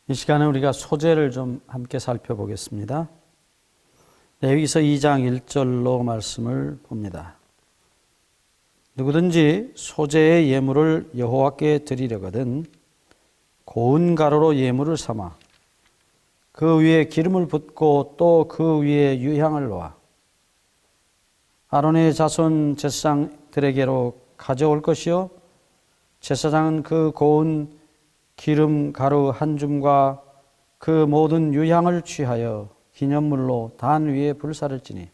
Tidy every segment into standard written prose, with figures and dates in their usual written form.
이 시간에 우리가 소재를 좀 함께 살펴보겠습니다. 레위기서 2장 1절로 말씀을 봅니다. 누구든지 소재의 예물을 여호와께 드리려거든 고운 가루로 예물을 삼아 그 위에 기름을 붓고 또 그 위에 유향을 놓아 아론의 자손 제사장들에게로 가져올 것이요 제사장은 그 고운 기름 가루 한 줌과 그 모든 유향을 취하여 기념물로 단 위에 불사를 지니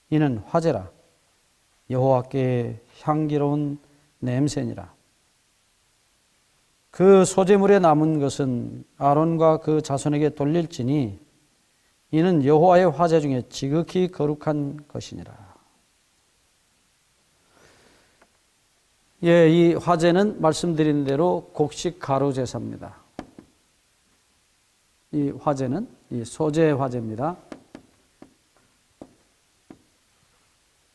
이는 화제라 여호와께 향기로운 냄새니라. 그 소재물에 남은 것은 아론과 그 자손에게 돌릴지니 이는 여호와의 화제 중에 지극히 거룩한 것이니라. 예, 이 화제는 말씀드린 대로 곡식 가루 제사입니다. 이 화제는 이 소재 화제입니다.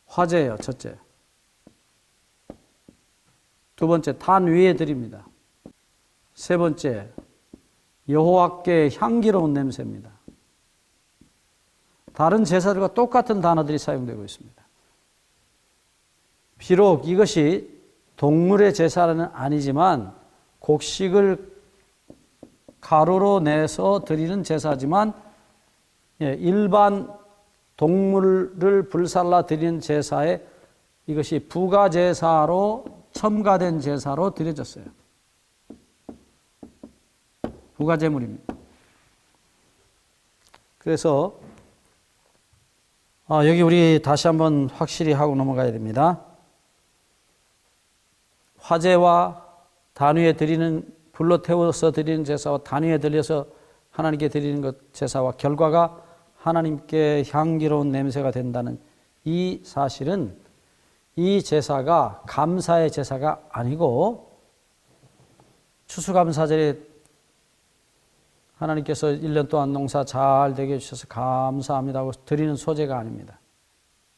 화제예요, 첫째. 두 번째, 단 위에 드립니다. 세 번째, 여호와께 향기로운 냄새입니다. 다른 제사들과 똑같은 단어들이 사용되고 있습니다. 비록 이것이 동물의 제사는 아니지만 곡식을 가루로 내서 드리는 제사지만 일반 동물을 불살라 드리는 제사에 이것이 부가 제사로 첨가된 제사로 드려졌어요. 부가 제물입니다. 그래서 여기 우리 다시 한번 확실히 하고 넘어가야 됩니다. 화제와 단위에 드리는 불로 태워서 드리는 제사와 단위에 들려서 하나님께 드리는 것 제사와 결과가 하나님께 향기로운 냄새가 된다는 이 사실은 이 제사가 감사의 제사가 아니고 추수감사절에 하나님께서 1년 동안 농사 잘 되게 해주셔서 감사합니다 하고 드리는 소재가 아닙니다.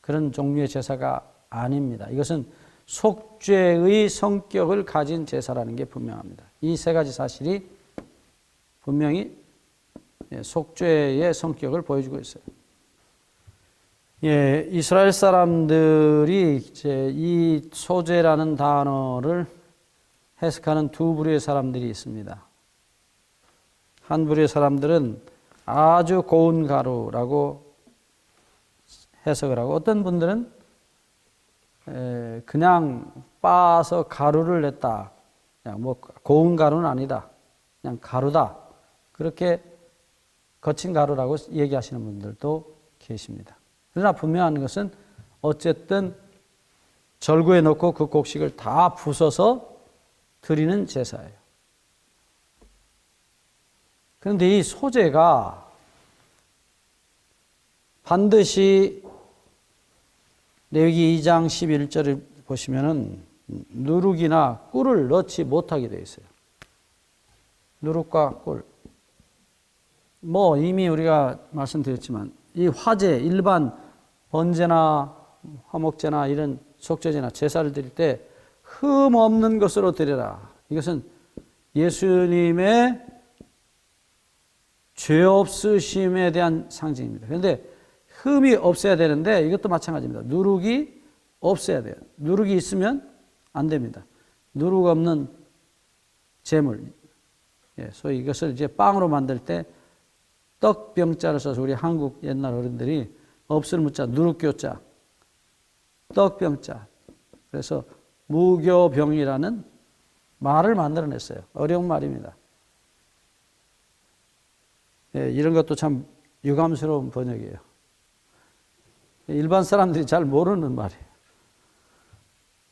그런 종류의 제사가 아닙니다. 이것은 속죄의 성격을 가진 제사라는 게 분명합니다. 이 세 가지 사실이 분명히 속죄의 성격을 보여주고 있어요. 예, 이스라엘 사람들이 이제 이 소재라는 단어를 해석하는 두 부류의 사람들이 있습니다. 한 부류의 사람들은 아주 고운 가루라고 해석을 하고 어떤 분들은 그냥 빻아서 가루를 냈다. 그냥 뭐 고운 가루는 아니다. 그냥 가루다. 그렇게 거친 가루라고 얘기하시는 분들도 계십니다. 그러나 분명한 것은 어쨌든 절구에 넣고 그 곡식을 다 부숴서 드리는 제사예요. 그런데 이 소재가 반드시 레위기 2장 11절을 보시면은 누룩이나 꿀을 넣지 못하게 되어 있어요. 누룩과 꿀. 뭐 이미 우리가 말씀드렸지만 이 화제, 일반 번제나 화목제나 이런 속죄제나 제사를 드릴 때 흠 없는 것으로 드려라. 이것은 예수님의 죄 없으심에 대한 상징입니다. 그런데 흠이 없어야 되는데 이것도 마찬가지입니다. 누룩이 없어야 돼요. 누룩이 있으면 안 됩니다. 누룩 없는 제물. 소위 이것을 이제 빵으로 만들 때 떡병자를 써서 우리 한국 옛날 어른들이 없을 무자, 누룩교자, 떡병자. 그래서 무교병이라는 말을 만들어냈어요. 어려운 말입니다. 이런 것도 참 유감스러운 번역이에요. 일반 사람들이 잘 모르는 말이에요.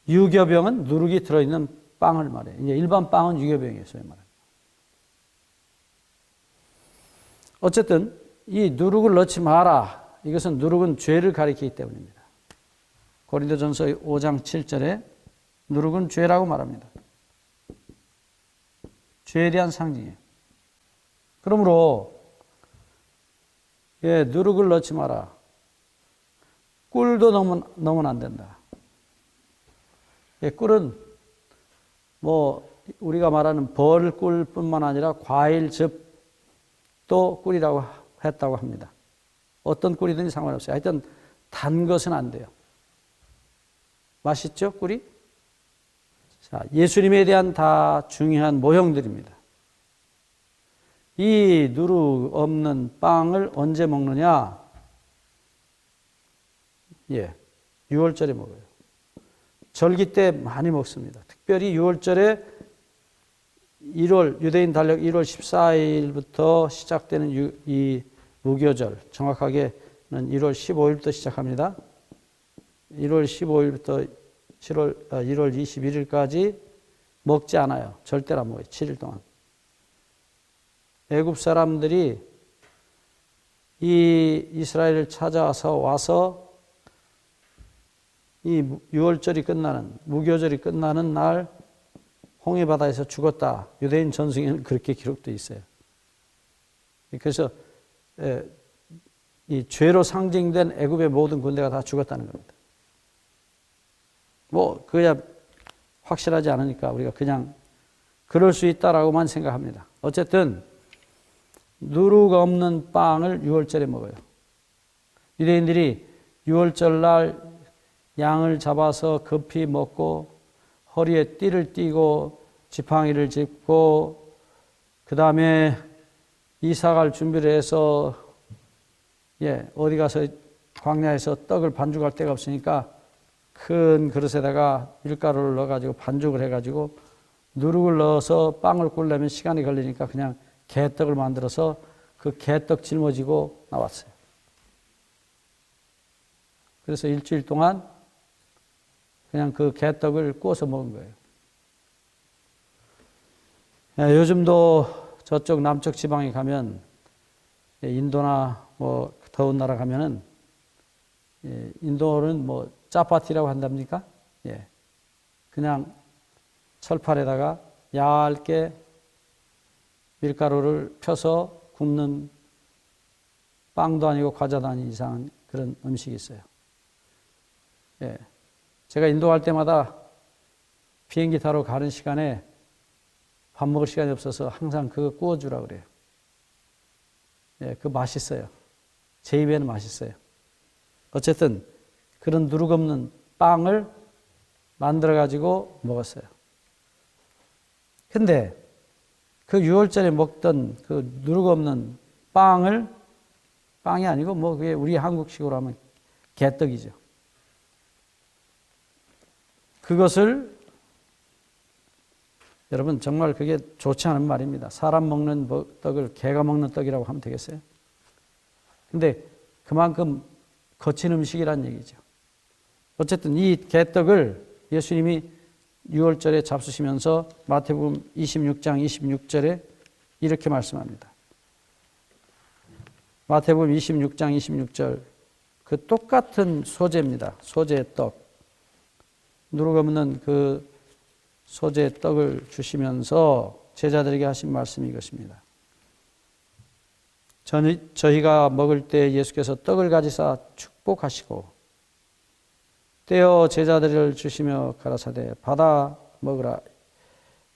유교병은 누룩이 들어있는 빵을 말해요. 이제 일반 빵은 유교병이에요. 소위 말하는. 어쨌든 이 누룩을 넣지 마라. 이것은 누룩은 죄를 가리키기 때문입니다. 고린도전서 5장 7절에 누룩은 죄라고 말합니다. 죄에 대한 상징이에요. 그러므로 누룩을 넣지 마라. 꿀도 넣으면 안 된다. 꿀은 뭐 우리가 말하는 벌꿀뿐만 아니라 과일, 즙, 또 꿀이라고 했다고 합니다. 어떤 꿀이든지 상관없어요. 하여튼 단 것은 안 돼요. 맛있죠, 꿀이? 자, 예수님에 대한 다 중요한 모형들입니다. 이 누룩 없는 빵을 언제 먹느냐? 예, 6월절에 먹어요. 절기 때 많이 먹습니다. 특별히 6월절에 유대인 달력 1월 14일부터 시작되는 이 무교절, 정확하게는 1월 15일부터 시작합니다. 1월 15일부터 1월 21일까지 먹지 않아요. 절대로 안 먹어요. 7일 동안. 애굽 사람들이 이 이스라엘을 찾아와서 이 6월절이 끝나는, 무교절이 끝나는 날 홍해바다에서 죽었다. 유대인 전승에는 그렇게 기록되어 있어요. 그래서 이 죄로 상징된 애굽의 모든 군대가 다 죽었다는 겁니다. 뭐 그야 확실하지 않으니까 우리가 그냥 그럴 수 있다라고만 생각합니다. 어쨌든 누룩 없는 빵을 6월절에 먹어요. 유대인들이 6월절 날 양을 잡아서 급히 먹고 허리에 띠를 띠고 지팡이를 짚고 그 다음에 이사갈 준비를 해서 어디 가서 광야에서 떡을 반죽할 데가 없으니까 큰 그릇에다가 밀가루를 넣어가지고 반죽을 해가지고 누룩을 넣어서 빵을 굽려면 시간이 걸리니까 그냥 개떡을 만들어서 그 개떡 짊어지고 나왔어요. 그래서 일주일 동안 그냥 그 개떡을 구워서 먹은 거예요. 요즘도 저쪽 남쪽 지방에 가면 인도나 뭐 더운 나라 가면은 인도는 뭐 짜파티라고 한답니까? 그냥 철판에다가 얇게 밀가루를 펴서 굽는 빵도 아니고 과자도 아닌 이상한 그런 음식이 있어요. 제가 인도 갈 때마다 비행기 타러 가는 시간에 밥 먹을 시간이 없어서 항상 그거 구워주라 그래요. 그거 맛있어요. 제 입에는 맛있어요. 어쨌든 그런 누룩 없는 빵을 만들어 가지고 먹었어요. 근데 그 6월절에 먹던 그 누룩 없는 빵이 아니고 뭐 그게 우리 한국식으로 하면 개떡이죠. 그것을 여러분 정말 그게 좋지 않은 말입니다. 사람 먹는 떡을 개가 먹는 떡이라고 하면 되겠어요? 근데 그만큼 거친 음식이란 얘기죠. 어쨌든 이 개떡을 예수님이 6월절에 잡수시면서 마태복음 26장 26절에 이렇게 말씀합니다. 마태복음 26장 26절 그 똑같은 소재입니다. 소재의 떡. 누룩 없는 그 소재의 떡을 주시면서 제자들에게 하신 말씀이 이것입니다. 저희가 먹을 때 예수께서 떡을 가지사 축복하시고 떼어 제자들을 주시며 가라사대 받아 먹으라.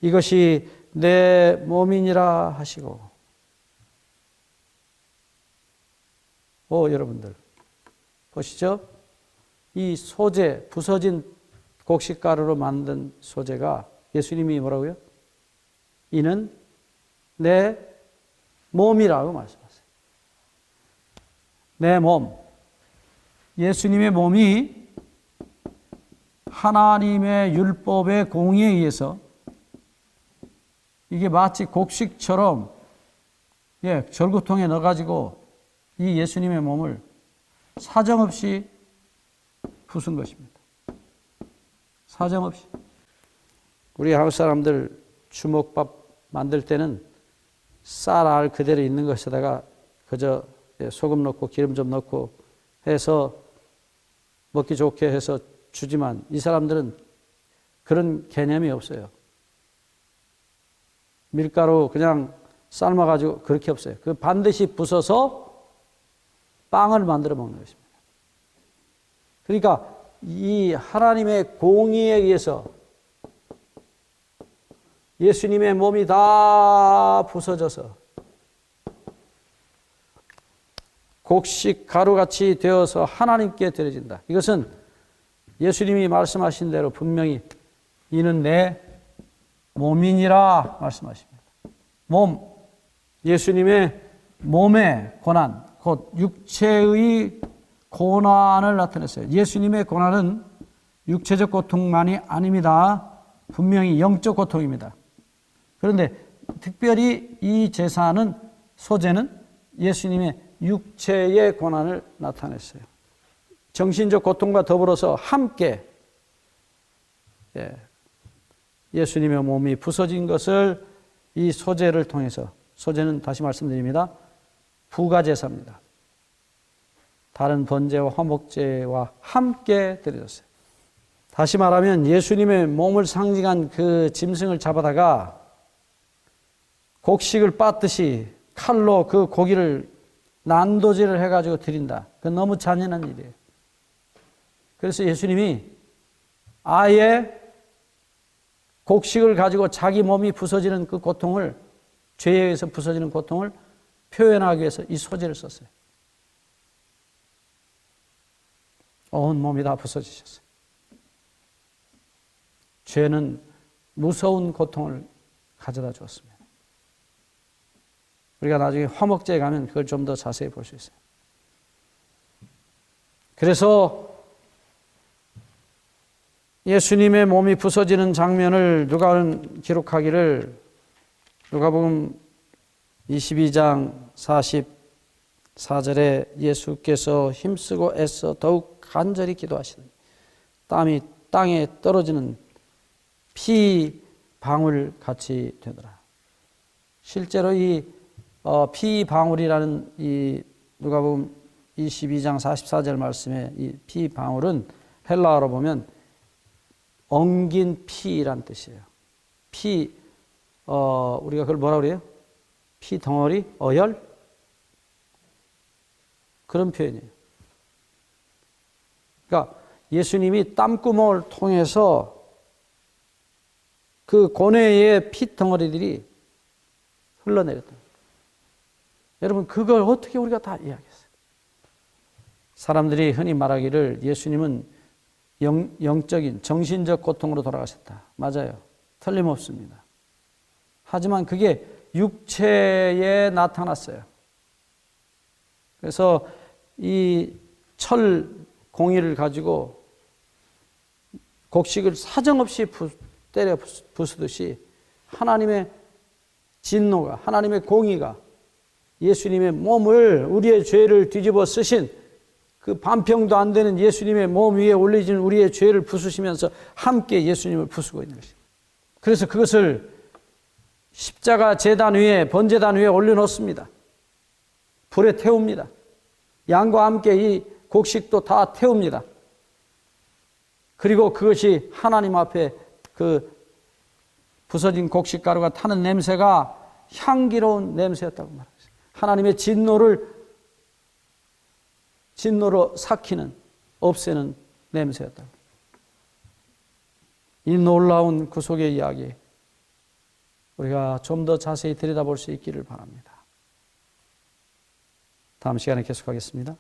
이것이 내 몸이니라 하시고. 여러분들 보시죠. 이 소재, 부서진 곡식가루로 만든 소재가 예수님이 뭐라고요? 이는 내 몸이라고 말씀하세요. 내 몸. 예수님의 몸이 하나님의 율법의 공의에 의해서 이게 마치 곡식처럼 절구통에 넣어가지고 이 예수님의 몸을 사정없이 부순 것입니다. 사정없이. 우리 한국 사람들 주먹밥 만들 때는 쌀 알 그대로 있는 것에다가 그저 소금 넣고 기름 좀 넣고 해서 먹기 좋게 해서 주지만 이 사람들은 그런 개념이 없어요. 밀가루 그냥 삶아가지고 그렇게 없어요. 그 반드시 부숴서 빵을 만들어 먹는 것입니다. 그러니까 이 하나님의 공의에 의해서 예수님의 몸이 다 부서져서 곡식 가루같이 되어서 하나님께 드려진다. 이것은 예수님이 말씀하신 대로 분명히 이는 내 몸이니라 말씀하십니다. 몸, 예수님의 몸의 고난, 곧 육체의 고난을 나타냈어요. 예수님의 고난은 육체적 고통만이 아닙니다. 분명히 영적 고통입니다. 그런데 특별히 이 제사는 소제는 예수님의 육체의 고난을 나타냈어요. 정신적 고통과 더불어서 함께 예수님의 몸이 부서진 것을 이 소제를 통해서, 소제는 다시 말씀드립니다, 부가제사입니다. 다른 번제와 화목제와 함께 드려졌어요. 다시 말하면 예수님의 몸을 상징한 그 짐승을 잡아다가 곡식을 빻듯이 칼로 그 고기를 난도질을 해가지고 드린다. 그건 너무 잔인한 일이에요. 그래서 예수님이 아예 곡식을 가지고 자기 몸이 부서지는 그 고통을, 죄에 의해서 부서지는 고통을 표현하기 위해서 이 소제를 썼어요. 온 몸이 다 부서지셨어요. 죄는 무서운 고통을 가져다 주었습니다. 우리가 나중에 화목제에 가면 그걸 좀 더 자세히 볼 수 있어요. 그래서 예수님의 몸이 부서지는 장면을 누가는 기록하기를, 누가복음 22장 44절에 예수께서 힘쓰고 애써 더욱 간절히 기도하시니 땀이 땅에 떨어지는 피 방울 같이 되더라. 실제로 이 피 방울이라는 이 누가복음 22장 44절 말씀에 이 피 방울은 헬라어로 보면 엉긴 피란 뜻이에요. 피, 우리가 그걸 뭐라 그래요? 피 덩어리, 어혈? 그런 표현이에요. 그러니까 예수님이 땀구멍을 통해서 그 고뇌의 피 덩어리들이 흘러내렸다. 여러분, 그걸 어떻게 우리가 다 이해하겠어요? 사람들이 흔히 말하기를 예수님은 영적인, 정신적 고통으로 돌아가셨다. 맞아요. 틀림없습니다. 하지만 그게 육체에 나타났어요. 그래서 이 철 공이를 가지고 곡식을 사정없이 때려 부수듯이 하나님의 진노가, 하나님의 공의가 예수님의 몸을, 우리의 죄를 뒤집어 쓰신 그 반평도 안 되는 예수님의 몸 위에 올려진 우리의 죄를 부수시면서 함께 예수님을 부수고 있는 것입니다. 그래서 그것을 십자가 제단 위에, 번제단 위에 올려놓습니다. 불에 태웁니다. 양과 함께 이 곡식도 다 태웁니다. 그리고 그것이 하나님 앞에 그 부서진 곡식 가루가 타는 냄새가 향기로운 냄새였다고 말합니다. 하나님의 진노로 삭히는, 없애는 냄새였다. 이 놀라운 구속의 이야기, 우리가 좀 더 자세히 들여다볼 수 있기를 바랍니다. 다음 시간에 계속하겠습니다.